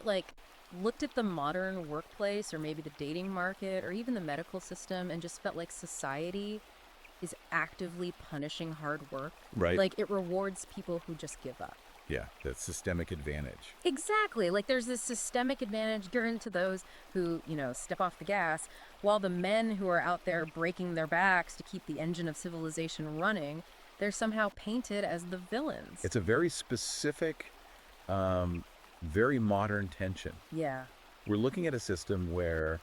like, looked at the modern workplace or maybe the dating market or even the medical system and just felt like society is actively punishing hard work. Right. Like, it rewards people who just give up. Yeah, that systemic advantage. Exactly. Like, there's this systemic advantage given to those who, step off the gas, while the men who are out there breaking their backs to keep the engine of civilization running, they're somehow painted as the villains. It's a very specific, very modern tension. Yeah. We're looking at a system where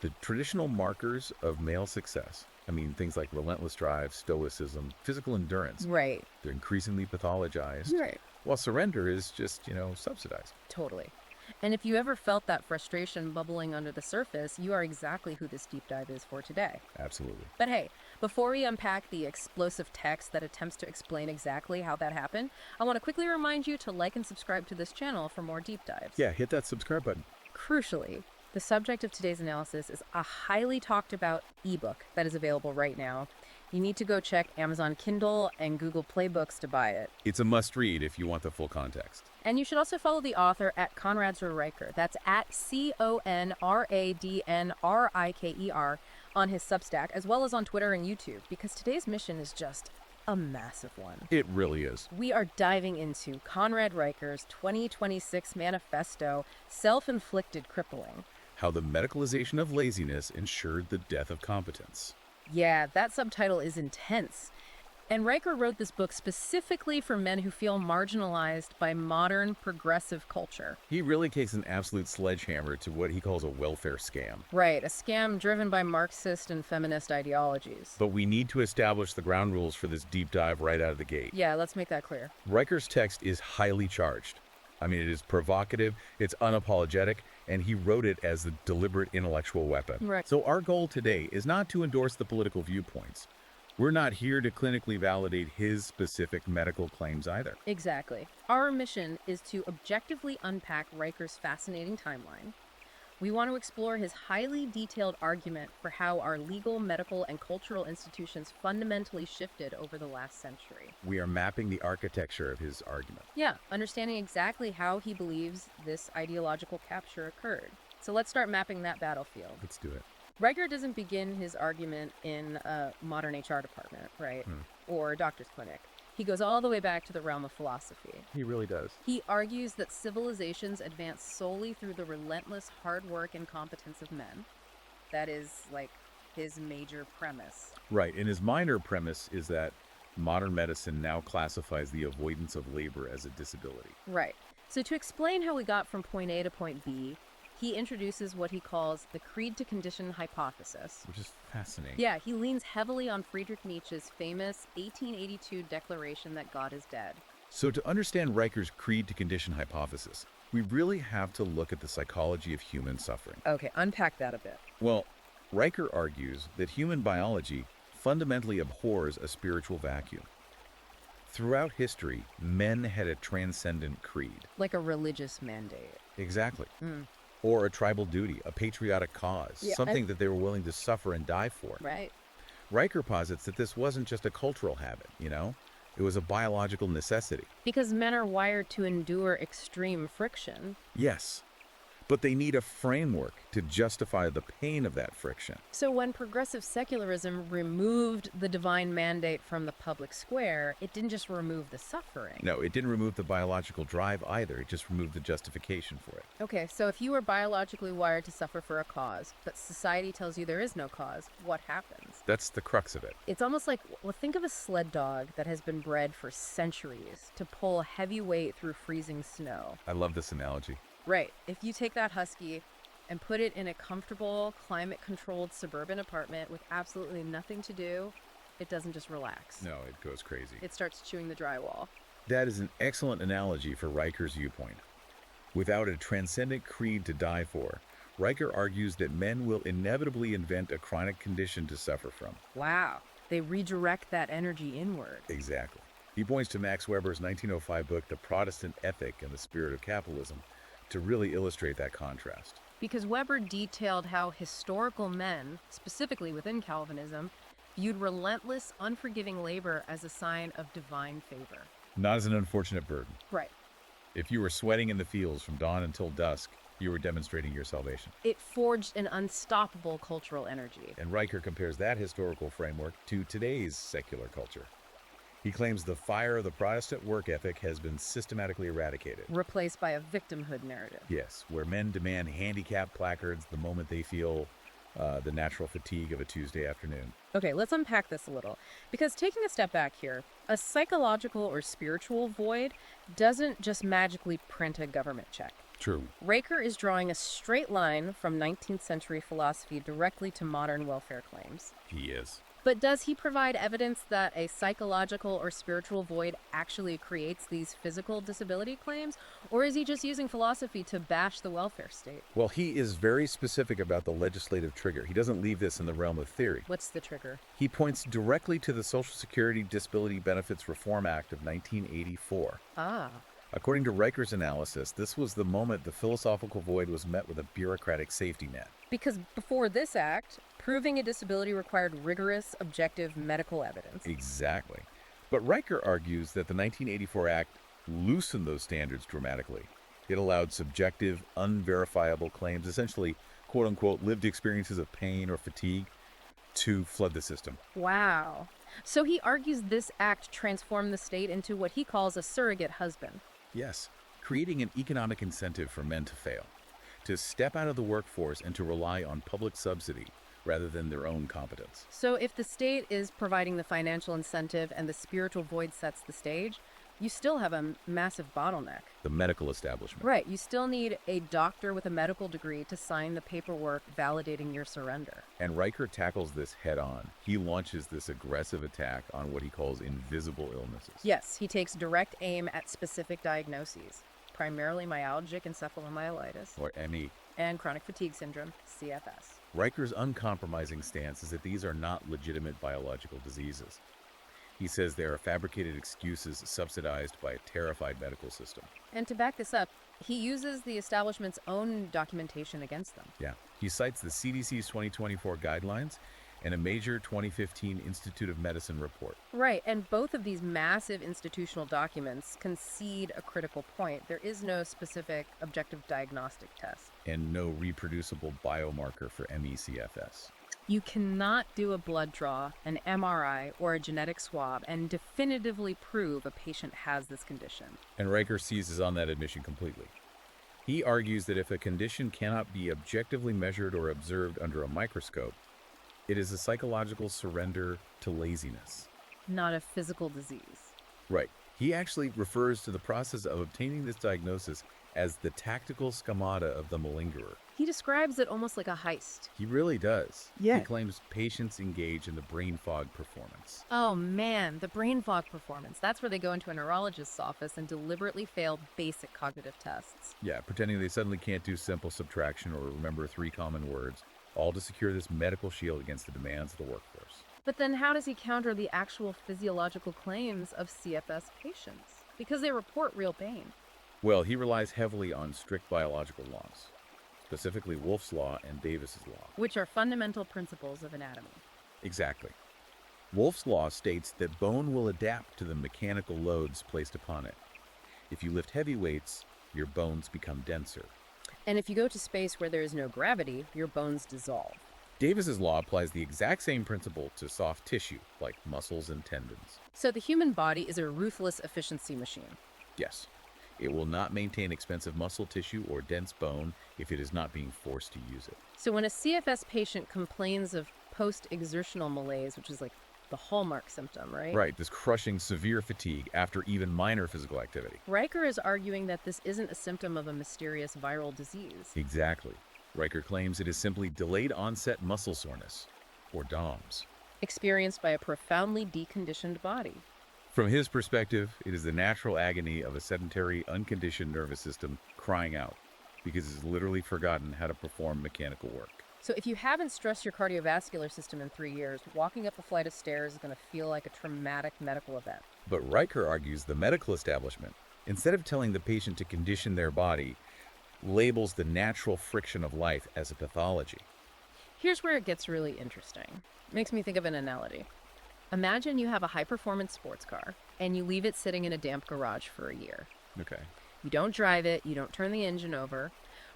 the traditional markers of male success, I mean, things like relentless drive, stoicism, physical endurance, Right. they're increasingly pathologized. Right. While surrender is just, subsidized. Totally. And if you ever felt that frustration bubbling under the surface, you are exactly who this deep dive is for today. Absolutely. But hey, before we unpack the explosive text that attempts to explain exactly how that happened, I want to quickly remind you to like and subscribe to this channel for more deep dives. Yeah, hit that subscribe button. Crucially, the subject of today's analysis is a highly talked about ebook that is available right now. You need to go check Amazon Kindle and Google Play Books to buy it. It's a must-read if you want the full context. And you should also follow the author at Conradser Riker. That's at CONRADNRIKER on his Substack, as well as on Twitter and YouTube, because today's mission is just a massive one. It really is. We are diving into Conrad Riker's 2026 manifesto, Self-Inflicted Crippling. How the medicalization of laziness ensured the death of competence. Yeah, that subtitle is intense. And Riker wrote this book specifically for men who feel marginalized by modern progressive culture. He really takes an absolute sledgehammer to what he calls a welfare scam. Right, a scam driven by Marxist and feminist ideologies. But we need to establish the ground rules for this deep dive right out of the gate. Yeah, let's make that clear. Riker's text is highly charged. I mean, it is provocative, it's unapologetic, and he wrote it as a deliberate intellectual weapon. Right. So our goal today is not to endorse the political viewpoints. We're not here to clinically validate his specific medical claims either. Exactly. Our mission is to objectively unpack Riker's fascinating timeline. We want to explore his highly detailed argument for how our legal, medical, and cultural institutions fundamentally shifted over the last century. We are mapping the architecture of his argument. Yeah, understanding exactly how he believes this ideological capture occurred. So let's start mapping that battlefield. Let's do it. Riker doesn't begin his argument in a modern HR department, right? Or a doctor's clinic. He goes all the way back to the realm of philosophy. He really does. He argues that civilizations advance solely through the relentless hard work and competence of men. That is, like, his major premise. Right, and his minor premise is that modern medicine now classifies the avoidance of labor as a disability. Right. So to explain how we got from point A to point B, he introduces what he calls the creed to condition hypothesis. Which is fascinating. Yeah, he leans heavily on Friedrich Nietzsche's famous 1882 declaration that God is dead. So to understand Riker's creed to condition hypothesis, we really have to look at the psychology of human suffering. Okay, unpack that a bit. Well, Riker argues that human biology fundamentally abhors a spiritual vacuum. Throughout history, men had a transcendent creed. Like a religious mandate. Exactly. Or a tribal duty, a patriotic cause, something that they were willing to suffer and die for. Right. Riker posits that this wasn't just a cultural habit, It was a biological necessity. Because men are wired to endure extreme friction. Yes, but they need a framework to justify the pain of that friction. So when progressive secularism removed the divine mandate from the public square, it didn't just remove the suffering. No, it didn't remove the biological drive either. It just removed the justification for it. Okay, so if you are biologically wired to suffer for a cause, but society tells you there is no cause, what happens? That's the crux of it. It's almost like, well, think of a sled dog that has been bred for centuries to pull heavy weight through freezing snow. I love this analogy. Right. If you take that husky and put it in a comfortable, climate-controlled suburban apartment with absolutely nothing to do, it doesn't just relax. No, it goes crazy. It starts chewing the drywall. That is an excellent analogy for Riker's viewpoint. Without a transcendent creed to die for, Riker argues that men will inevitably invent a chronic condition to suffer from. Wow. They redirect that energy inward. Exactly. He points to Max Weber's 1905 book, The Protestant Ethic and the Spirit of Capitalism, to really illustrate that contrast. Because Weber detailed how historical men, specifically within Calvinism, viewed relentless, unforgiving labor as a sign of divine favor. Not as an unfortunate burden. Right. If you were sweating in the fields from dawn until dusk, You were demonstrating your salvation. It forged an unstoppable cultural energy. And Riker compares that historical framework to today's secular culture. He claims the fire of the Protestant work ethic has been systematically eradicated. Replaced by a victimhood narrative. Yes, where men demand handicap placards the moment they feel the natural fatigue of a Tuesday afternoon. Okay, let's unpack this a little. Because taking a step back here, a psychological or spiritual void doesn't just magically print a government check. True. Riker is drawing a straight line from 19th century philosophy directly to modern welfare claims. He is. But does he provide evidence that a psychological or spiritual void actually creates these physical disability claims? Or is he just using philosophy to bash the welfare state? Well, he is very specific about the legislative trigger. He doesn't leave this in the realm of theory. What's the trigger? He points directly to the Social Security Disability Benefits Reform Act of 1984. Ah. According to Riker's analysis, this was the moment the philosophical void was met with a bureaucratic safety net. Because before this act, proving a disability required rigorous, objective medical evidence. Exactly. But Riker argues that the 1984 Act loosened those standards dramatically. It allowed subjective, unverifiable claims, essentially, quote-unquote, lived experiences of pain or fatigue, to flood the system. Wow. So he argues this act transformed the state into what he calls a surrogate husband. Yes, creating an economic incentive for men to fail, to step out of the workforce and to rely on public subsidy rather than their own competence. So if the state is providing the financial incentive and the spiritual void sets the stage, you still have a massive bottleneck. The medical establishment. Right. You still need a doctor with a medical degree to sign the paperwork validating your surrender. And Riker tackles this head on. He launches this aggressive attack on what he calls invisible illnesses. Yes, he takes direct aim at specific diagnoses, primarily myalgic encephalomyelitis, Or ME. and chronic fatigue syndrome, CFS. Riker's uncompromising stance is that these are not legitimate biological diseases. He says they are fabricated excuses subsidized by a terrified medical system. And to back this up, he uses the establishment's own documentation against them. Yeah. He cites the CDC's 2024 guidelines and a major 2015 Institute of Medicine report. Right, and both of these massive institutional documents concede a critical point. There is no specific objective diagnostic test. And no reproducible biomarker for ME/CFS. You cannot do a blood draw, an MRI, or a genetic swab and definitively prove a patient has this condition. And Riker seizes on that admission completely. He argues that if a condition cannot be objectively measured or observed under a microscope, it is a psychological surrender to laziness. Not a physical disease. Right. He actually refers to the process of obtaining this diagnosis as the tactical schemata of the malingerer. He describes it almost like a heist. He really does. Yeah. He claims patients engage in the brain fog performance. Oh man, the brain fog performance. That's where they go into a neurologist's office and deliberately fail basic cognitive tests. Yeah, pretending they suddenly can't do simple subtraction or remember 3 common words, all to secure this medical shield against the demands of the workforce. But then how does he counter the actual physiological claims of CFS patients? Because they report real pain. Well, he relies heavily on strict biological laws, specifically Wolff's Law and Davis's Law. Which are fundamental principles of anatomy. Exactly. Wolff's Law states that bone will adapt to the mechanical loads placed upon it. If you lift heavy weights, your bones become denser. And if you go to space where there is no gravity, your bones dissolve. Davis's law applies the exact same principle to soft tissue, like muscles and tendons. So the human body is a ruthless efficiency machine. Yes, it will not maintain expensive muscle tissue or dense bone if it is not being forced to use it. So when a CFS patient complains of post-exertional malaise, which is like the hallmark symptom, right? Right, this crushing severe fatigue after even minor physical activity. Riker is arguing that this isn't a symptom of a mysterious viral disease. Exactly. Riker claims it is simply delayed onset muscle soreness, or DOMS. Experienced by a profoundly deconditioned body. From his perspective, it is the natural agony of a sedentary, unconditioned nervous system crying out because it has literally forgotten how to perform mechanical work. So if you haven't stressed your cardiovascular system in 3 years, walking up a flight of stairs is going to feel like a traumatic medical event. But Riker argues the medical establishment, instead of telling the patient to condition their body, labels the natural friction of life as a pathology. Here's where it gets really interesting. Makes me think of an analogy. Imagine you have a high-performance sports car, and you leave it sitting in a damp garage for a year. Okay. You don't drive it, you don't turn the engine over.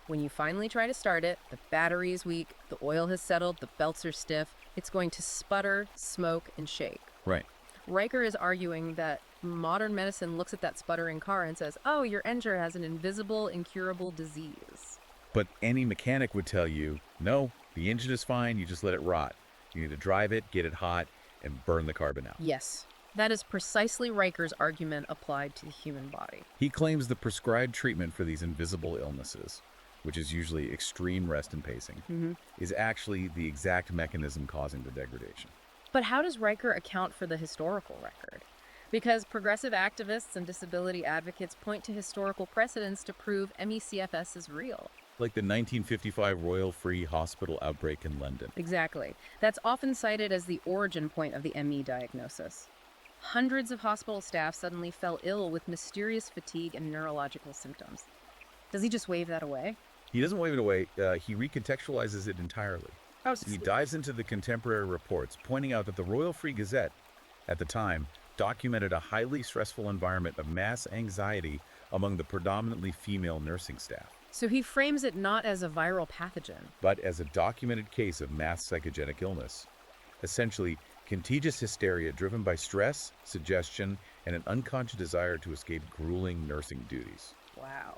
When you finally try to start it, the battery is weak, the oil has settled, the belts are stiff, it's going to sputter, smoke, and shake. Right. Riker is arguing that modern medicine looks at that sputtering car and says, oh, your engine has an invisible, incurable disease. But any mechanic would tell you, no, the engine is fine, you just let it rot. You need to drive it, get it hot, and burn the carbon out. Yes, that is precisely Riker's argument applied to the human body. He claims the prescribed treatment for these invisible illnesses, which is usually extreme rest and pacing, is actually the exact mechanism causing the degradation. But how does Riker account for the historical record? Because progressive activists and disability advocates point to historical precedents to prove MECFS is real. Like the 1955 Royal Free Hospital outbreak in London. Exactly. That's often cited as the origin point of the ME diagnosis. Hundreds of hospital staff suddenly fell ill with mysterious fatigue and neurological symptoms. Does he just wave that away? He doesn't wave it away, he recontextualizes it entirely. He dives into the contemporary reports, pointing out that the Royal Free Gazette, at the time, documented a highly stressful environment of mass anxiety among the predominantly female nursing staff. So he frames it not as a viral pathogen, but as a documented case of mass psychogenic illness. Essentially, contagious hysteria driven by stress, suggestion, and an unconscious desire to escape grueling nursing duties. Wow.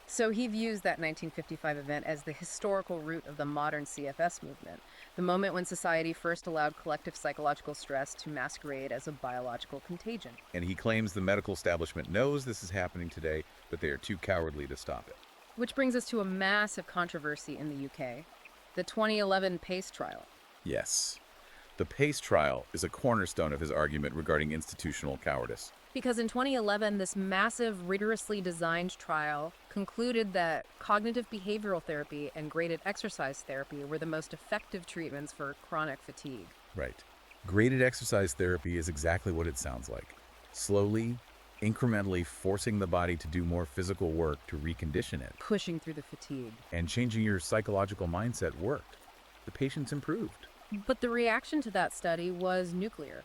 So he views that 1955 event as the historical root of the modern CFS movement, the moment when society first allowed collective psychological stress to masquerade as a biological contagion. And he claims the medical establishment knows this is happening today, but they are too cowardly to stop it. Which brings us to a massive controversy in the UK, the 2011 PACE trial. Yes. The PACE trial is a cornerstone of his argument regarding institutional cowardice. Because in 2011, this massive, rigorously designed trial concluded that cognitive behavioral therapy and graded exercise therapy were the most effective treatments for chronic fatigue. Right. Graded exercise therapy is exactly what it sounds like. Slowly, incrementally forcing the body to do more physical work to recondition it. Pushing through the fatigue. And changing your psychological mindset worked. The patients improved. But the reaction to that study was nuclear.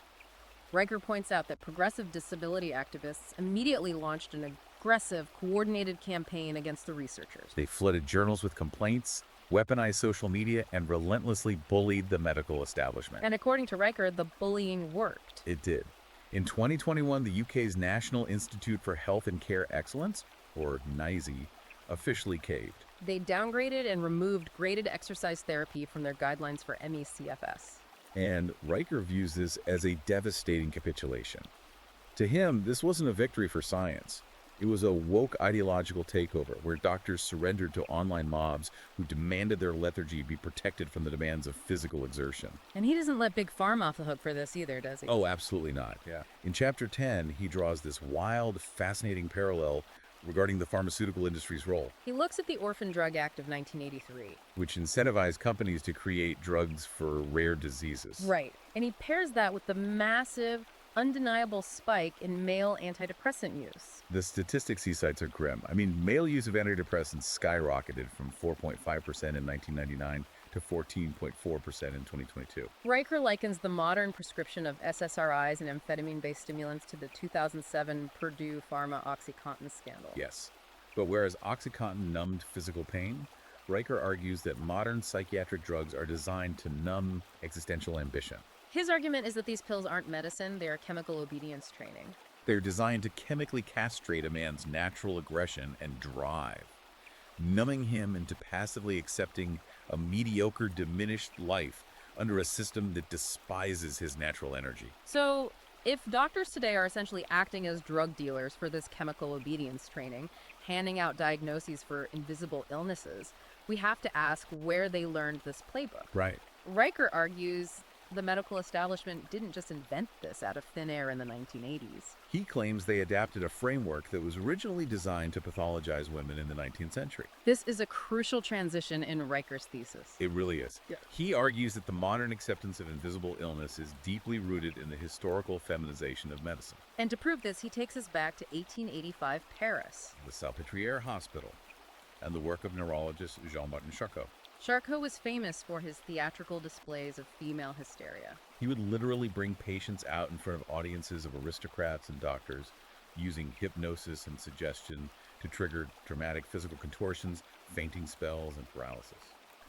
Riker points out that progressive disability activists immediately launched an aggressive, coordinated campaign against the researchers. They flooded journals with complaints, weaponized social media, and relentlessly bullied the medical establishment. And according to Riker, the bullying worked. It did. In 2021, the UK's National Institute for Health and Care Excellence, or NICE, officially caved. They downgraded and removed graded exercise therapy from their guidelines for MECFS. And Riker views this as a devastating capitulation. To him, this wasn't a victory for science. It was a woke ideological takeover where doctors surrendered to online mobs who demanded their lethargy be protected from the demands of physical exertion. And he doesn't let Big Pharma off the hook for this either, does he? Oh, absolutely not. Yeah. In Chapter 10, he draws this wild, fascinating parallel regarding the pharmaceutical industry's role. He looks at the Orphan Drug Act of 1983, which incentivized companies to create drugs for rare diseases. Right. And he pairs that with the massive, undeniable spike in male antidepressant use. The statistics he cites are grim. I mean, male use of antidepressants skyrocketed from 4.5% in 1999 to 14.4% in 2022. Riker likens the modern prescription of SSRIs and amphetamine-based stimulants to the 2007 Purdue Pharma OxyContin scandal. Yes. But whereas OxyContin numbed physical pain, Riker argues that modern psychiatric drugs are designed to numb existential ambition. His argument is that these pills aren't medicine, they are chemical obedience training. They're designed to chemically castrate a man's natural aggression and drive, numbing him into passively accepting a mediocre, diminished life under a system that despises his natural energy. So, if doctors today are essentially acting as drug dealers for this chemical obedience training, handing out diagnoses for invisible illnesses, we have to ask where they learned this playbook. Right. Riker argues the medical establishment didn't just invent this out of thin air in the 1980s. He claims they adapted a framework that was originally designed to pathologize women in the 19th century. This is a crucial transition in Riker's thesis. It really is. Yeah. He argues that the modern acceptance of invisible illness is deeply rooted in the historical feminization of medicine. And to prove this, he takes us back to 1885 Paris. The Salpêtrière Hospital and the work of neurologist Jean-Martin Charcot. Charcot was famous for his theatrical displays of female hysteria. He would literally bring patients out in front of audiences of aristocrats and doctors, using hypnosis and suggestion to trigger dramatic physical contortions, fainting spells, and paralysis.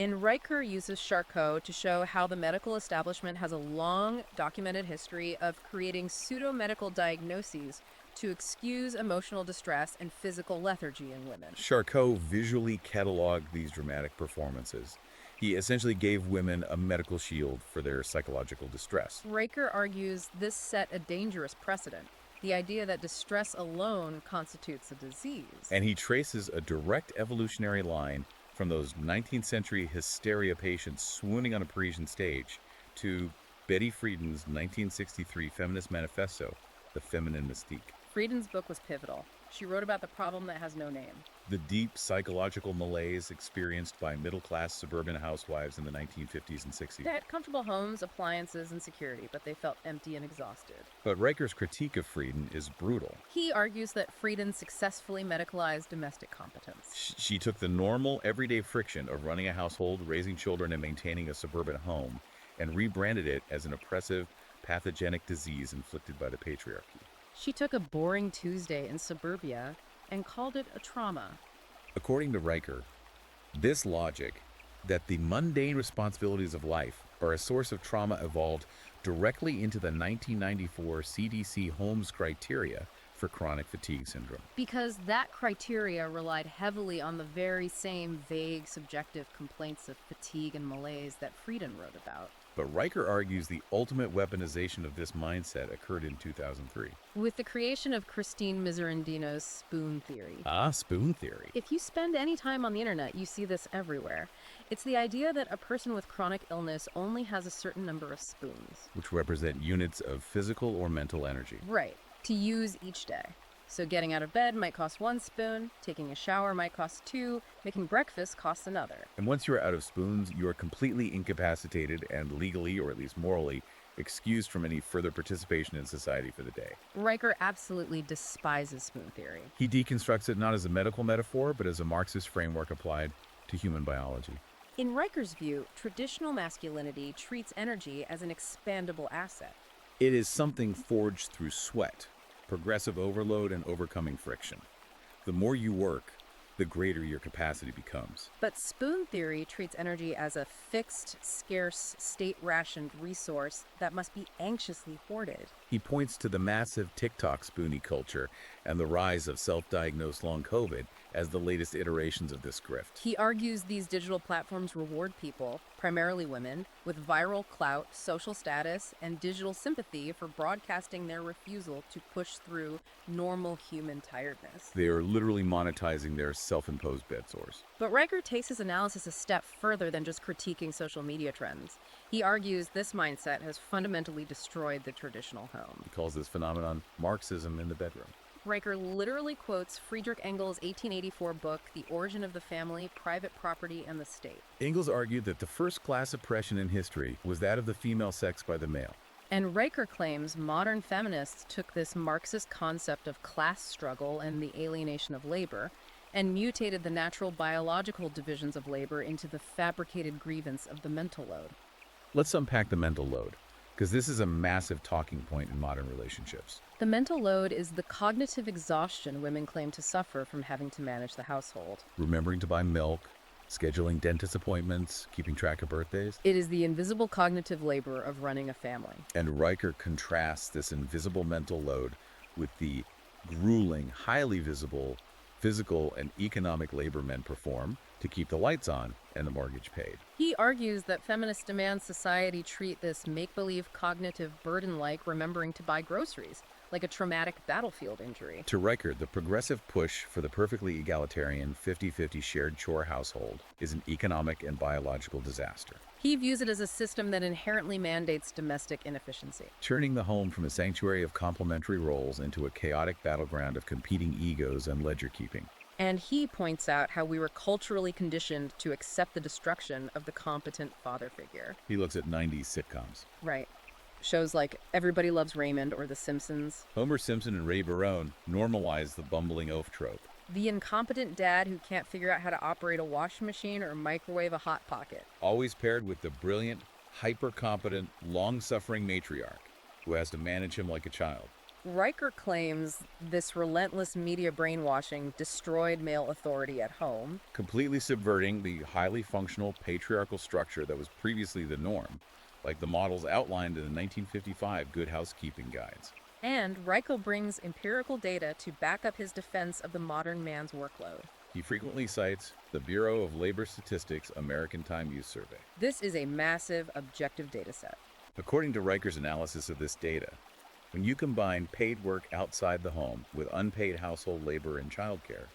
And Riker uses Charcot to show how the medical establishment has a long documented history of creating pseudo-medical diagnoses to excuse emotional distress and physical lethargy in women. Charcot visually cataloged these dramatic performances. He essentially gave women a medical shield for their psychological distress. Riker argues this set a dangerous precedent, the idea that distress alone constitutes a disease. And he traces a direct evolutionary line from those 19th century hysteria patients swooning on a Parisian stage to Betty Friedan's 1963 feminist manifesto, The Feminine Mystique. Friedan's book was pivotal. She wrote about the problem that has no name. The deep psychological malaise experienced by middle-class suburban housewives in the 1950s and 60s. They had comfortable homes, appliances, and security, but they felt empty and exhausted. But Riker's critique of Friedan is brutal. He argues that Friedan successfully medicalized domestic competence. She took the normal, everyday friction of running a household, raising children, and maintaining a suburban home, and rebranded it as an oppressive, pathogenic disease inflicted by the patriarchy. She took a boring Tuesday in suburbia and called it a trauma. According to Riker, this logic that the mundane responsibilities of life are a source of trauma evolved directly into the 1994 CDC Holmes criteria for chronic fatigue syndrome. Because that criteria relied heavily on the very same vague, subjective complaints of fatigue and malaise that Friedan wrote about. But Riker argues the ultimate weaponization of this mindset occurred in 2003. With the creation of Christine Miserandino's spoon theory. Spoon theory. If you spend any time on the internet, you see this everywhere. It's the idea that a person with chronic illness only has a certain number of spoons. Which represent units of physical or mental energy. Right, to use each day. So getting out of bed might cost 1 spoon, taking a shower might cost 2, making breakfast costs another. And once you're out of spoons, you are completely incapacitated and legally, or at least morally, excused from any further participation in society for the day. Riker absolutely despises spoon theory. He deconstructs it not as a medical metaphor, but as a Marxist framework applied to human biology. In Riker's view, traditional masculinity treats energy as an expandable asset. It is something forged through sweat, progressive overload, and overcoming friction. The more you work, the greater your capacity becomes. But spoon theory treats energy as a fixed, scarce, state-rationed resource that must be anxiously hoarded. He points to the massive TikTok spoonie culture and the rise of self-diagnosed long COVID as the latest iterations of this grift. He argues these digital platforms reward people, primarily women, with viral clout, social status, and digital sympathy for broadcasting their refusal to push through normal human tiredness. They are literally monetizing their self-imposed bed sores. But Riker takes his analysis a step further than just critiquing social media trends. He argues this mindset has fundamentally destroyed the traditional home. He calls this phenomenon Marxism in the bedroom. Riker literally quotes Friedrich Engels' 1884 book, The Origin of the Family, Private Property, and the State. Engels argued that the first class oppression in history was that of the female sex by the male. And Riker claims modern feminists took this Marxist concept of class struggle and the alienation of labor and mutated the natural biological divisions of labor into the fabricated grievance of the mental load. Let's unpack the mental load, because this is a massive talking point in modern relationships. The mental load is the cognitive exhaustion women claim to suffer from having to manage the household. Remembering to buy milk, scheduling dentist appointments, keeping track of birthdays. It is the invisible cognitive labor of running a family. And Riker contrasts this invisible mental load with the grueling, highly visible physical and economic labor men perform to keep the lights on and the mortgage paid. He argues that feminists demand society treat this make-believe cognitive burden like remembering to buy groceries, like a traumatic battlefield injury. To Riker, the progressive push for the perfectly egalitarian 50-50 shared chore household is an economic and biological disaster. He views it as a system that inherently mandates domestic inefficiency. Turning the home from a sanctuary of complementary roles into a chaotic battleground of competing egos and ledger keeping. And he points out how we were culturally conditioned to accept the destruction of the competent father figure. He looks at 90s sitcoms. Right. Shows like Everybody Loves Raymond or The Simpsons. Homer Simpson and Ray Barone normalize the bumbling oaf trope. The incompetent dad who can't figure out how to operate a washing machine or microwave a Hot Pocket. Always paired with the brilliant, hyper-competent, long-suffering matriarch who has to manage him like a child. Riker claims this relentless media brainwashing destroyed male authority at home. completely subverting the highly functional patriarchal structure that was previously the norm, like the models outlined in the 1955 Good Housekeeping Guides. And Riker brings empirical data to back up his defense of the modern man's workload. He frequently cites the Bureau of Labor Statistics American Time Use Survey. This is a massive objective data set. According to Riker's analysis of this data, when you combine paid work outside the home with unpaid household labor and childcare,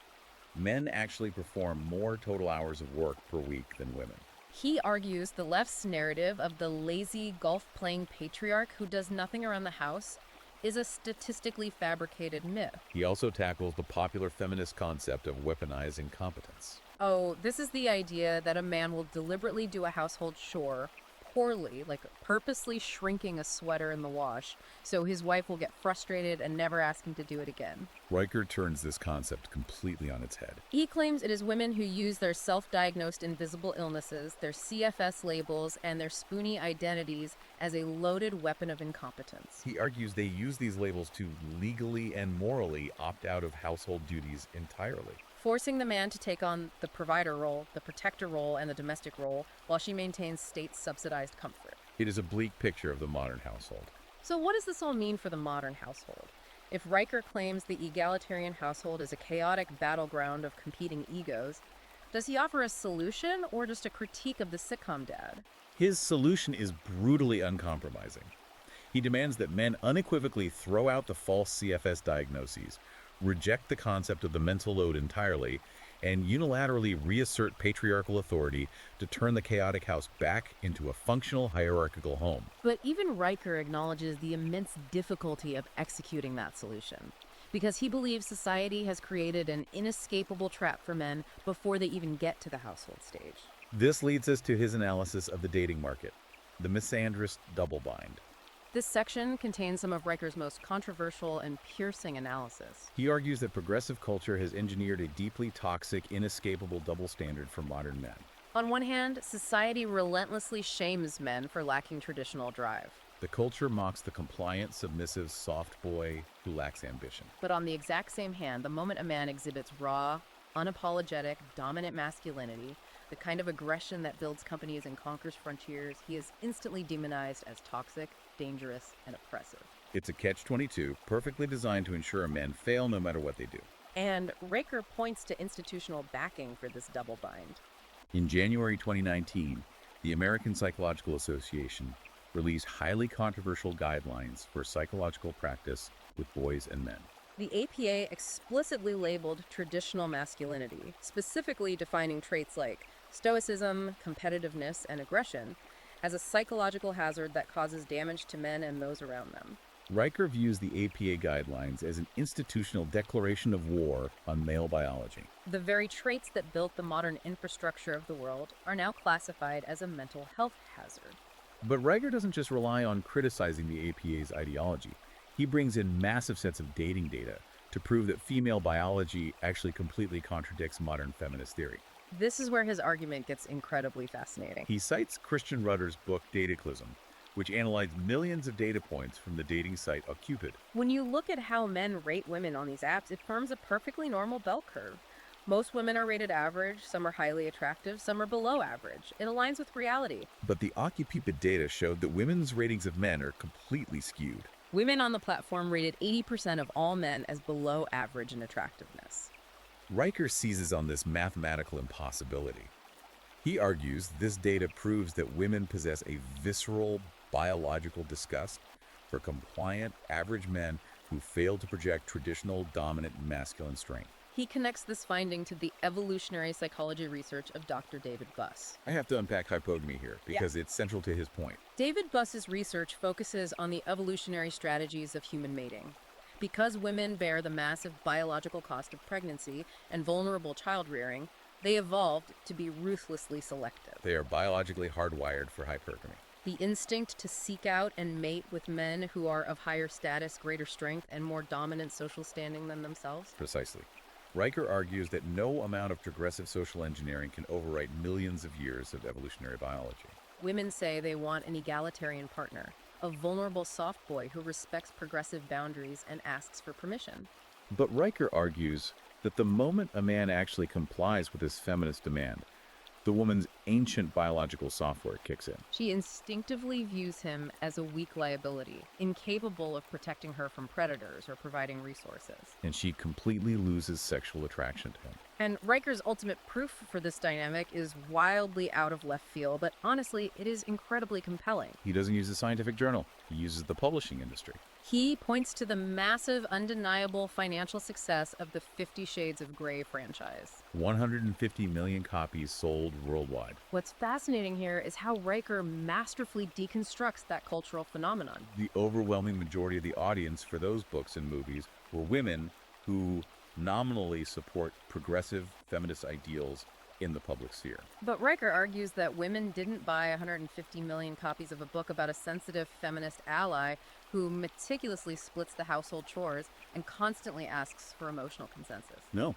men actually perform more total hours of work per week than women. He argues the left's narrative of the lazy golf-playing patriarch who does nothing around the house is a statistically fabricated myth. He also tackles the popular feminist concept of weaponized incompetence. Oh, this is the idea that a man will deliberately do a household chore poorly, like purposely shrinking a sweater in the wash, so his wife will get frustrated and never ask him to do it again. Riker turns this concept completely on its head. He claims it is women who use their self-diagnosed invisible illnesses, their CFS labels, and their spoony identities as a loaded weapon of incompetence. He argues they use these labels to legally and morally opt out of household duties entirely. Forcing the man to take on the provider role, the protector role, and the domestic role, while she maintains state-subsidized comfort. It is a bleak picture of the modern household. So what does this all mean for the modern household? If Riker claims the egalitarian household is a chaotic battleground of competing egos, does he offer a solution or just a critique of the sitcom dad? His solution is brutally uncompromising. He demands that men unequivocally throw out the false CFS diagnoses, reject the concept of the mental load entirely, and unilaterally reassert patriarchal authority to turn the chaotic house back into a functional hierarchical home. But even Riker acknowledges the immense difficulty of executing that solution, because he believes society has created an inescapable trap for men before they even get to the household stage. This leads us to his analysis of the dating market, the misandrist double bind. This section contains some of Riker's most controversial and piercing analysis. He argues that progressive culture has engineered a deeply toxic, inescapable double standard for modern men. On one hand, society relentlessly shames men for lacking traditional drive. The culture mocks the compliant, submissive, soft boy who lacks ambition. But on the exact same hand, the moment a man exhibits raw, unapologetic, dominant masculinity, the kind of aggression that builds companies and conquers frontiers, he is instantly demonized as toxic, dangerous, and oppressive. It's a catch-22, perfectly designed to ensure men fail no matter what they do. And Riker points to institutional backing for this double bind. In January 2019, the American Psychological Association released highly controversial guidelines for psychological practice with boys and men. The APA explicitly labeled traditional masculinity, specifically defining traits like stoicism, competitiveness, and aggression, as a psychological hazard that causes damage to men and those around them. Riker views the APA guidelines as an institutional declaration of war on male biology. The very traits that built the modern infrastructure of the world are now classified as a mental health hazard. But Riker doesn't just rely on criticizing the APA's ideology. He brings in massive sets of dating data to prove that female biology actually completely contradicts modern feminist theory. This is where his argument gets incredibly fascinating. He cites Christian Rudder's book Dataclysm, which analyzed millions of data points from the dating site OkCupid. When you look at how men rate women on these apps, it forms a perfectly normal bell curve. Most women are rated average, some are highly attractive, some are below average. It aligns with reality. But the OkCupid data showed that women's ratings of men are completely skewed. Women on the platform rated 80% of all men as below average in attractiveness. Riker seizes on this mathematical impossibility. He argues this data proves that women possess a visceral, biological disgust for compliant, average men who fail to project traditional, dominant masculine strength. He connects this finding to the evolutionary psychology research of Dr. David Buss. I have to unpack hypogamy here because it's central to his point. David Buss's research focuses on the evolutionary strategies of human mating. Because women bear the massive biological cost of pregnancy and vulnerable child rearing, they evolved to be ruthlessly selective. They are biologically hardwired for hypergamy. The instinct to seek out and mate with men who are of higher status, greater strength, and more dominant social standing than themselves. Precisely. Riker argues that no amount of progressive social engineering can overwrite millions of years of evolutionary biology. Women say they want an egalitarian partner, a vulnerable soft boy who respects progressive boundaries and asks for permission. But Riker argues that the moment a man actually complies with this feminist demand, the woman's ancient biological software kicks in. She instinctively views him as a weak liability, incapable of protecting her from predators or providing resources. And she completely loses sexual attraction to him. And Riker's ultimate proof for this dynamic is wildly out of left field, but honestly, it is incredibly compelling. He doesn't use a scientific journal. He uses the publishing industry. He points to the massive, undeniable financial success of the 50 Shades of Grey franchise. 150 million copies sold worldwide. What's fascinating here is how Riker masterfully deconstructs that cultural phenomenon. The overwhelming majority of the audience for those books and movies were women who nominally support progressive feminist ideals in the public sphere. But Riker argues that women didn't buy 150 million copies of a book about a sensitive feminist ally who meticulously splits the household chores and constantly asks for emotional consensus. No,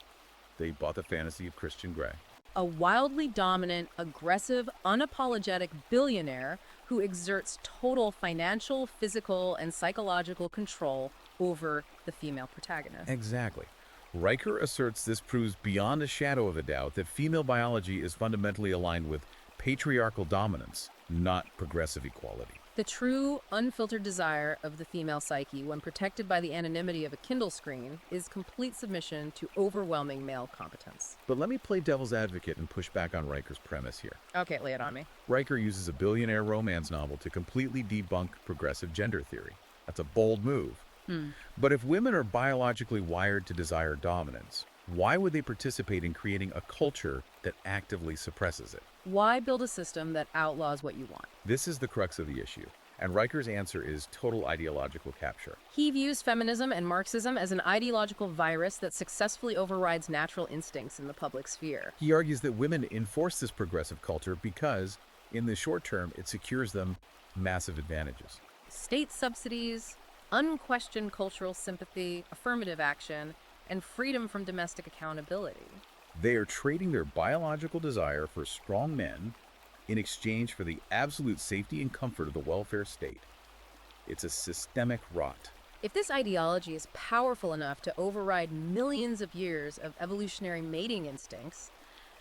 they bought the fantasy of Christian Grey. A wildly dominant, aggressive, unapologetic billionaire who exerts total financial, physical, and psychological control over the female protagonist. Exactly. Riker asserts this proves beyond a shadow of a doubt that female biology is fundamentally aligned with patriarchal dominance, not progressive equality. The true, unfiltered desire of the female psyche, when protected by the anonymity of a Kindle screen, is complete submission to overwhelming male competence. But let me play devil's advocate and push back on Riker's premise here. Okay, lay it on me. Riker uses a billionaire romance novel to completely debunk progressive gender theory. That's a bold move. But if women are biologically wired to desire dominance, why would they participate in creating a culture that actively suppresses it? Why build a system that outlaws what you want? This is the crux of the issue, and Riker's answer is total ideological capture. He views feminism and Marxism as an ideological virus that successfully overrides natural instincts in the public sphere. He argues that women enforce this progressive culture because, in the short term, it secures them massive advantages. State subsidies, unquestioned cultural sympathy, affirmative action, and freedom from domestic accountability. They are trading their biological desire for strong men in exchange for the absolute safety and comfort of the welfare state. It's a systemic rot. If this ideology is powerful enough to override millions of years of evolutionary mating instincts,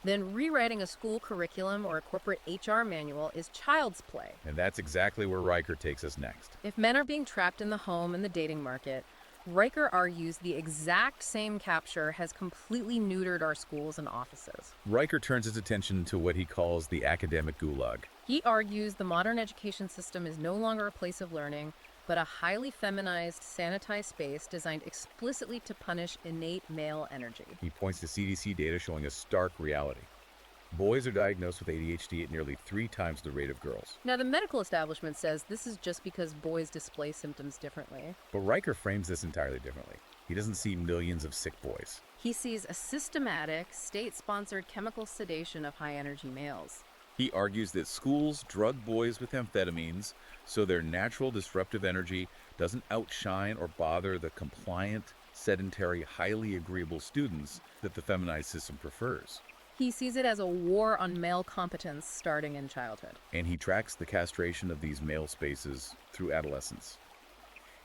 then rewriting a school curriculum or a corporate HR manual is child's play. And that's exactly where Riker takes us next. If men are being trapped in the home and the dating market, Riker argues the exact same capture has completely neutered our schools and offices. Riker turns his attention to what he calls the academic gulag. He argues the modern education system is no longer a place of learning, but a highly feminized, sanitized space designed explicitly to punish innate male energy. He points to CDC data showing a stark reality. Boys are diagnosed with ADHD at nearly 3 times the rate of girls. Now, the medical establishment says this is just because boys display symptoms differently. But Riker frames this entirely differently. He doesn't see millions of sick boys. He sees a systematic, state-sponsored chemical sedation of high-energy males. He argues that schools drug boys with amphetamines so their natural disruptive energy doesn't outshine or bother the compliant, sedentary, highly agreeable students that the feminized system prefers. He sees it as a war on male competence starting in childhood. And he tracks the castration of these male spaces through adolescence.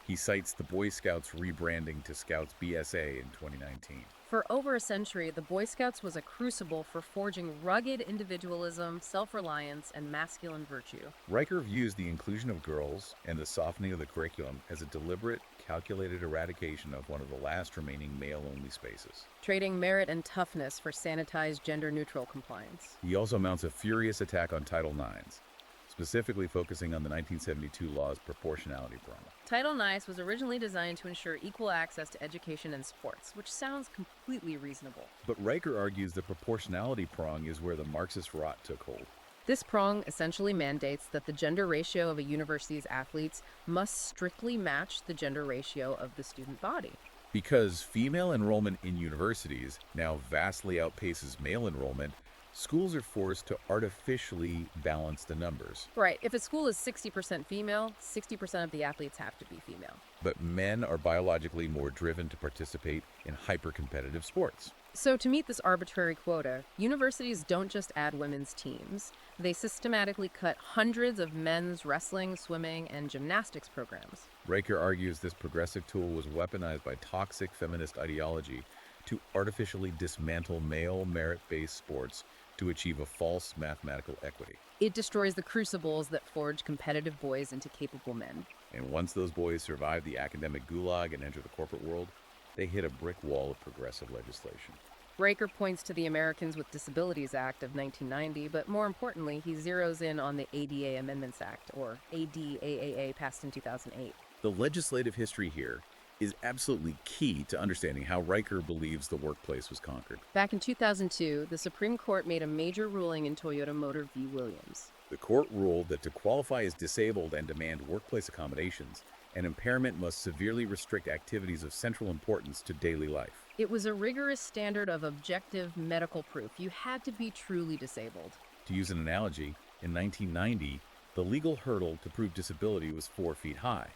He cites the Boy Scouts rebranding to Scouts BSA in 2019. For over a century, the Boy Scouts was a crucible for forging rugged individualism, self-reliance, and masculine virtue. Riker views the inclusion of girls and the softening of the curriculum as a deliberate, calculated eradication of one of the last remaining male-only spaces. Trading merit and toughness for sanitized, gender-neutral compliance. He also mounts a furious attack on Title IX, specifically focusing on the 1972 law's proportionality prong. Title IX was originally designed to ensure equal access to education and sports, which sounds completely reasonable. But Riker argues the proportionality prong is where the Marxist rot took hold. This prong essentially mandates that the gender ratio of a university's athletes must strictly match the gender ratio of the student body. Because female enrollment in universities now vastly outpaces male enrollment, Schools are forced to artificially balance the numbers, Right. If a school is 60% female, 60% of the athletes have to be female. but men are biologically more driven to participate in hyper-competitive sports. So, to meet this arbitrary quota, universities don't just add women's teams, they systematically cut hundreds of men's wrestling, swimming, and gymnastics programs. Riker argues this progressive tool was weaponized by toxic feminist ideology to artificially dismantle male merit-based sports to achieve a false mathematical equity. It destroys the crucibles that forge competitive boys into capable men. And once those boys survive the academic gulag and enter the corporate world, they hit a brick wall of progressive legislation. Riker points to the Americans with Disabilities Act of 1990, but more importantly, he zeroes in on the ADA Amendments Act, or ADAAA, passed in 2008. The legislative history here is absolutely key to understanding how Riker believes the workplace was conquered. Back in 2002, the Supreme Court made a major ruling in Toyota Motor v. Williams. The court ruled that to qualify as disabled and demand workplace accommodations, an impairment must severely restrict activities of central importance to daily life. It was a rigorous standard of objective medical proof. You had to be truly disabled. To use an analogy, in 1990, the legal hurdle to prove disability was 4 feet high.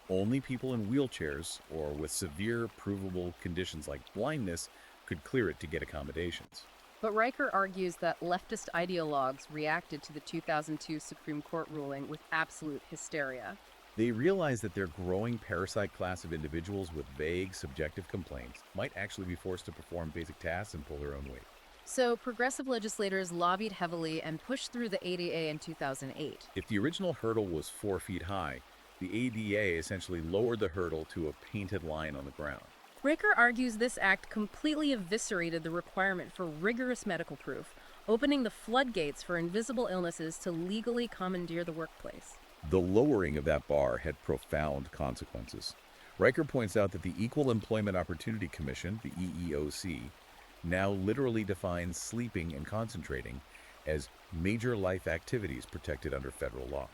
Only people in wheelchairs or with severe provable conditions like blindness could clear it to get accommodations. But Riker argues that leftist ideologues reacted to the 2002 Supreme Court ruling with absolute hysteria. They realized that their growing parasite class of individuals with vague, subjective complaints might actually be forced to perform basic tasks and pull their own weight. So progressive legislators lobbied heavily and pushed through the ADA in 2008. If the original hurdle was 4 feet high, the ADA essentially lowered the hurdle to a painted line on the ground. Riker argues this act completely eviscerated the requirement for rigorous medical proof, opening the floodgates for invisible illnesses to legally commandeer the workplace. The lowering of that bar had profound consequences. Riker points out that the Equal Employment Opportunity Commission, the EEOC, now literally defines sleeping and concentrating as major life activities protected under federal law.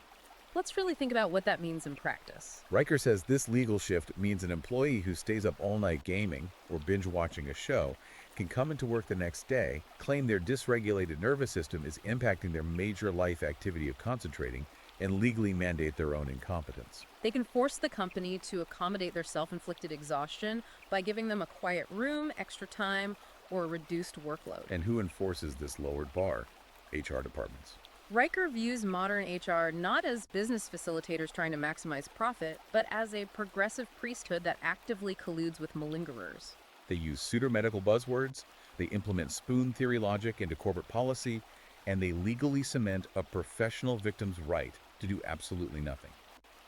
Let's really think about what that means in practice. Riker says this legal shift means an employee who stays up all night gaming or binge watching a show can come into work the next day, claim their dysregulated nervous system is impacting their major life activity of concentrating, and legally mandate their own incompetence. They can force the company to accommodate their self-inflicted exhaustion by giving them a quiet room, extra time, or a reduced workload. And who enforces this lowered bar? HR departments. Riker views modern HR not as business facilitators trying to maximize profit, but as a progressive priesthood that actively colludes with malingerers. They use pseudo-medical buzzwords, they implement spoon theory logic into corporate policy, and they legally cement a professional victim's right to do absolutely nothing.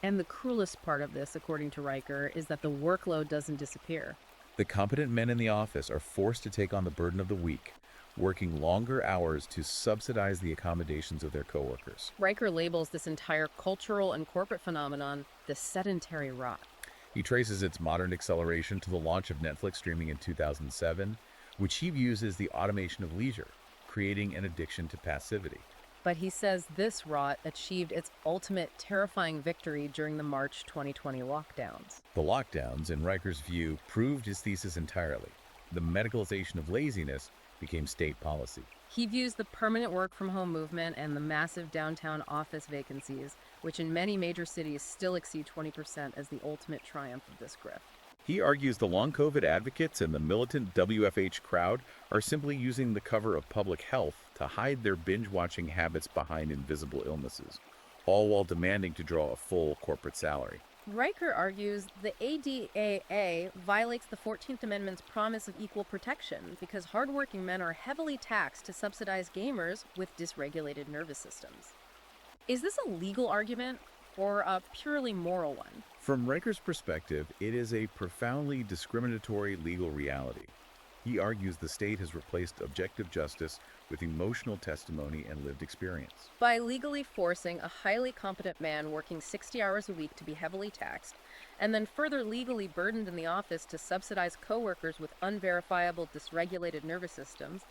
And the cruelest part of this, according to Riker, is that the workload doesn't disappear. The competent men in the office are forced to take on the burden of the week, working longer hours to subsidize the accommodations of their coworkers. Riker labels this entire cultural and corporate phenomenon the sedentary rot. He traces its modern acceleration to the launch of Netflix streaming in 2007, which he views as the automation of leisure, creating an addiction to passivity. But he says this rot achieved its ultimate terrifying victory during the March 2020 lockdowns. The lockdowns, in Riker's view, proved his thesis entirely. The medicalization of laziness became state policy. He views the permanent work-from-home movement and the massive downtown office vacancies, which in many major cities still exceed 20%, as the ultimate triumph of this grift. He argues the long COVID advocates and the militant WFH crowd are simply using the cover of public health to hide their binge-watching habits behind invisible illnesses, all while demanding to draw a full corporate salary. Riker argues the ADAA violates the 14th Amendment's promise of equal protection because hardworking men are heavily taxed to subsidize gamers with dysregulated nervous systems. Is this a legal argument or a purely moral one? From Riker's perspective, it is a profoundly discriminatory legal reality. He argues the state has replaced objective justice with emotional testimony and lived experience. By legally forcing a highly competent man working 60 hours a week to be heavily taxed, and then further legally burdened in the office to subsidize coworkers with unverifiable dysregulated nervous systems,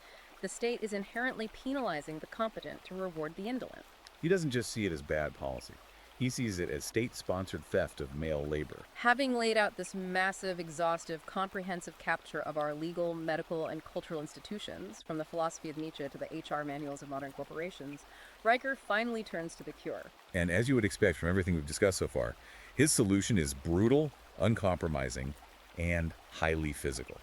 the state is inherently penalizing the competent to reward the indolent. He doesn't just see it as bad policy. He sees it as state-sponsored theft of male labor. Having laid out this massive, exhaustive, comprehensive capture of our legal, medical, and cultural institutions, from the philosophy of Nietzsche to the HR manuals of modern corporations, Riker finally turns to the cure. And as you would expect from everything we've discussed so far, his solution is brutal, uncompromising, and highly physical.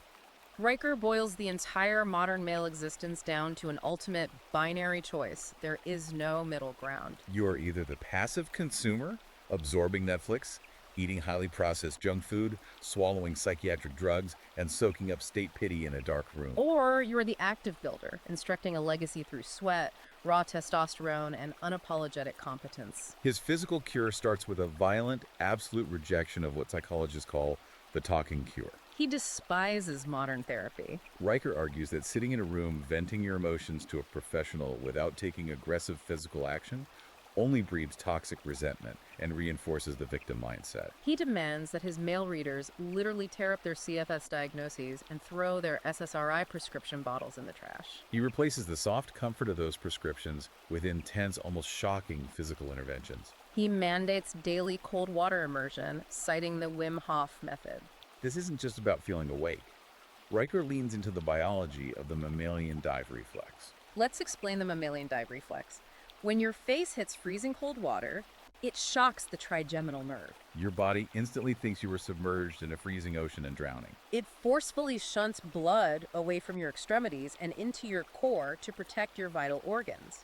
Riker boils the entire modern male existence down to an ultimate binary choice. There is no middle ground. You are either the passive consumer, absorbing Netflix, eating highly processed junk food, swallowing psychiatric drugs, and soaking up state pity in a dark room. Or you're the active builder, instructing a legacy through sweat, raw testosterone, and unapologetic competence. His physical cure starts with a violent, absolute rejection of what psychologists call the talking cure. He despises modern therapy. Riker argues that sitting in a room venting your emotions to a professional without taking aggressive physical action only breeds toxic resentment and reinforces the victim mindset. He demands that his male readers literally tear up their CFS diagnoses and throw their SSRI prescription bottles in the trash. He replaces the soft comfort of those prescriptions with intense, almost shocking physical interventions. He mandates daily cold water immersion, citing the Wim Hof method. This isn't just about feeling awake. Riker leans into the biology of the mammalian dive reflex. Let's explain the mammalian dive reflex. When your face hits freezing cold water, it shocks the trigeminal nerve. Your body instantly thinks you were submerged in a freezing ocean and drowning. It forcefully shunts blood away from your extremities and into your core to protect your vital organs.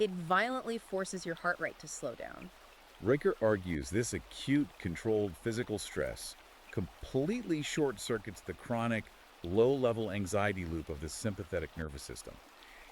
It violently forces your heart rate to slow down. Riker argues this acute, controlled physical stress completely short-circuits the chronic, low-level anxiety loop of the sympathetic nervous system.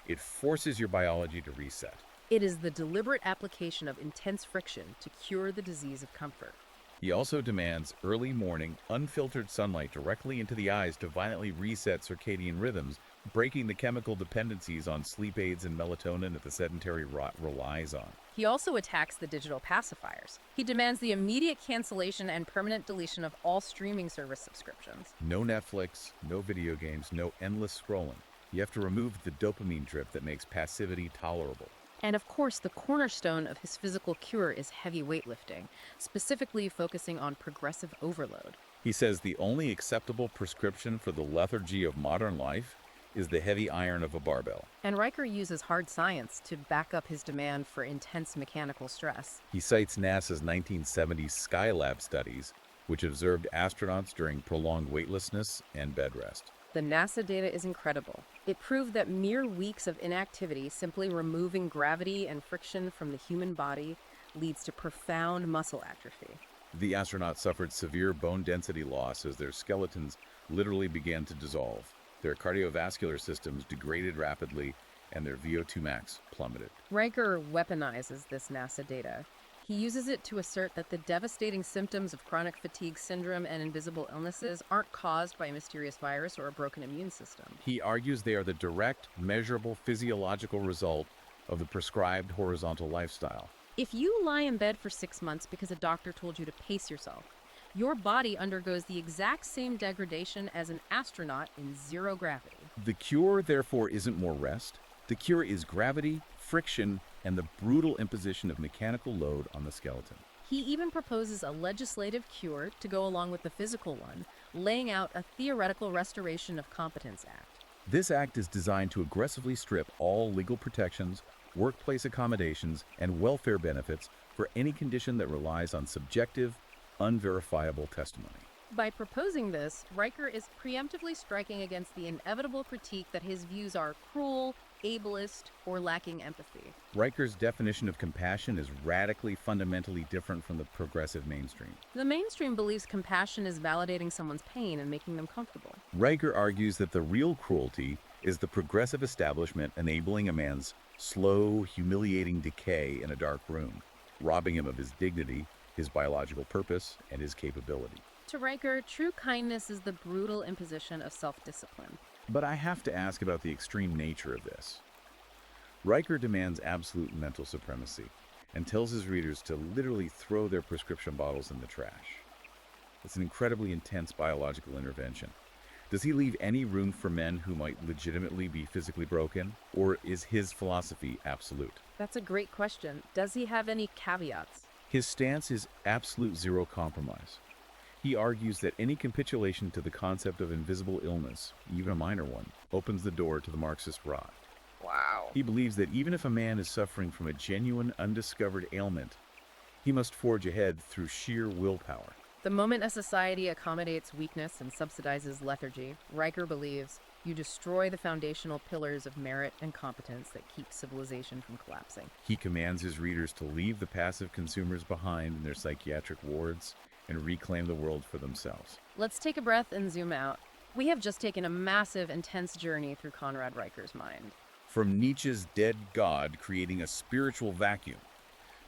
It forces your biology to reset. It is the deliberate application of intense friction to cure the disease of comfort. He also demands early morning, unfiltered sunlight directly into the eyes to violently reset circadian rhythms, breaking the chemical dependencies on sleep aids and melatonin that the sedentary rot relies on. He also attacks the digital pacifiers. He demands the immediate cancellation and permanent deletion of all streaming service subscriptions. No Netflix, no video games, no endless scrolling. You have to remove the dopamine drip that makes passivity tolerable. And of course, the cornerstone of his physical cure is heavy weightlifting, specifically focusing on progressive overload. He says the only acceptable prescription for the lethargy of modern life is the heavy iron of a barbell. And Riker uses hard science to back up his demand for intense mechanical stress. He cites NASA's 1970s Skylab studies, which observed astronauts during prolonged weightlessness and bed rest. The NASA data is incredible. It proved that mere weeks of inactivity, simply removing gravity and friction from the human body, leads to profound muscle atrophy. The astronauts suffered severe bone density loss as their skeletons literally began to dissolve. Their cardiovascular systems degraded rapidly, and their VO2 max plummeted. Riker weaponizes this NASA data. He uses it to assert that the devastating symptoms of chronic fatigue syndrome and invisible illnesses aren't caused by a mysterious virus or a broken immune system. He argues they are the direct, measurable physiological result of the prescribed horizontal lifestyle. If you lie in bed for 6 months because a doctor told you to pace yourself, your body undergoes the exact same degradation as an astronaut in zero gravity. The cure, therefore, isn't more rest. The cure is gravity, friction, and the brutal imposition of mechanical load on the skeleton. He even proposes a legislative cure to go along with the physical one, laying out a theoretical Restoration of Competence Act. This act is designed to aggressively strip all legal protections, workplace accommodations, and welfare benefits for any condition that relies on subjective, unverifiable testimony. By proposing this, Riker is preemptively striking against the inevitable critique that his views are cruel, ableist, or lacking empathy. Riker's definition of compassion is radically, fundamentally different from the progressive mainstream. The mainstream believes compassion is validating someone's pain and making them comfortable. Riker argues that the real cruelty is the progressive establishment enabling a man's slow, humiliating decay in a dark room, robbing him of his dignity, his biological purpose, and his capability. To Riker, true kindness is the brutal imposition of self-discipline. But I have to ask about the extreme nature of this. Riker demands absolute mental supremacy and tells his readers to literally throw their prescription bottles in the trash. It's an incredibly intense biological intervention. Does he leave any room for men who might legitimately be physically broken, or is his philosophy absolute? That's a great question. Does he have any caveats? His stance is absolute zero compromise. He argues that any capitulation to the concept of invisible illness, even a minor one, opens the door to the Marxist rot. Wow. He believes that even if a man is suffering from a genuine, undiscovered ailment, he must forge ahead through sheer willpower. The moment a society accommodates weakness and subsidizes lethargy, Riker believes you destroy the foundational pillars of merit and competence that keep civilization from collapsing. He commands his readers to leave the passive consumers behind in their psychiatric wards and reclaim the world for themselves. Let's take a breath and zoom out. We have just taken a massive, intense journey through Conrad Riker's mind. From Nietzsche's dead God creating a spiritual vacuum,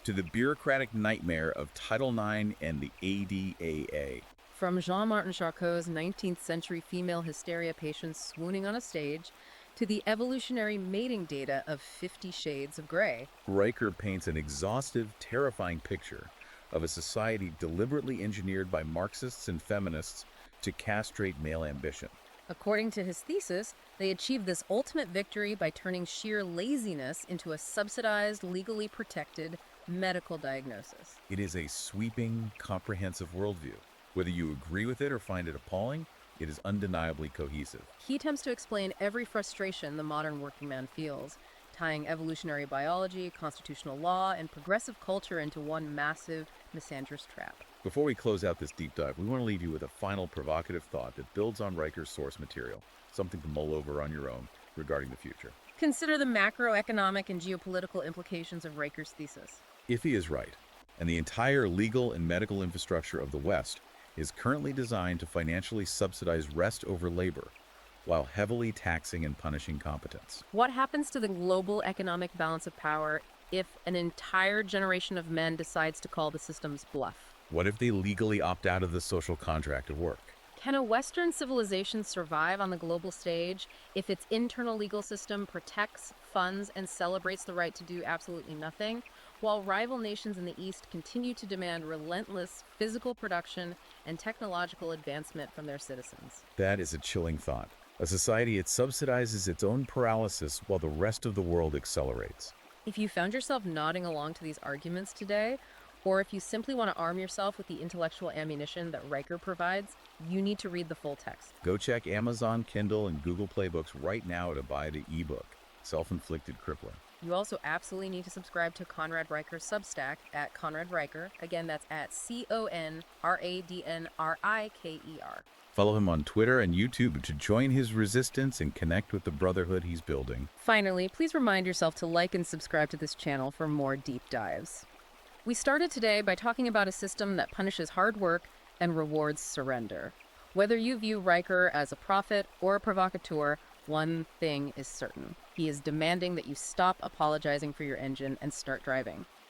to the bureaucratic nightmare of Title IX and the ADAA. From Jean-Martin Charcot's 19th century female hysteria patients swooning on a stage, to the evolutionary mating data of 50 Shades of Grey. Riker paints an exhaustive, terrifying picture of a society deliberately engineered by Marxists and feminists to castrate male ambition. According to his thesis, they achieved this ultimate victory by turning sheer laziness into a subsidized, legally protected medical diagnosis. It is a sweeping, comprehensive worldview. Whether you agree with it or find it appalling, it is undeniably cohesive. He attempts to explain every frustration the modern working man feels, tying evolutionary biology, constitutional law, and progressive culture into one massive misandrist trap. Before we close out this deep dive, we want to leave you with a final provocative thought that builds on Riker's source material, something to mull over on your own regarding the future. Consider the macroeconomic and geopolitical implications of Riker's thesis. If he is right, and the entire legal and medical infrastructure of the West is currently designed to financially subsidize rest over labor, while heavily taxing and punishing competence. What happens to the global economic balance of power if an entire generation of men decides to call the system's bluff? What if they legally opt out of the social contract of work? Can a Western civilization survive on the global stage if its internal legal system protects, funds, and celebrates the right to do absolutely nothing, while rival nations in the East continue to demand relentless physical production and technological advancement from their citizens? That is a chilling thought. A society that subsidizes its own paralysis while the rest of the world accelerates. If you found yourself nodding along to these arguments today, or if you simply want to arm yourself with the intellectual ammunition that Riker provides, you need to read the full text. Go check Amazon, Kindle, and Google Play Books right now to buy the ebook, Self-Inflicted Crippling. You also absolutely need to subscribe to Conrad Riker's Substack at Conrad Riker. Again, that's at CONRADNRIKER. Follow him on Twitter and YouTube to join his resistance and connect with the brotherhood he's building. Finally, please remind yourself to like and subscribe to this channel for more deep dives. We started today by talking about a system that punishes hard work and rewards surrender. Whether you view Riker as a prophet or a provocateur, one thing is certain. He is demanding that you stop apologizing for your engine and start driving.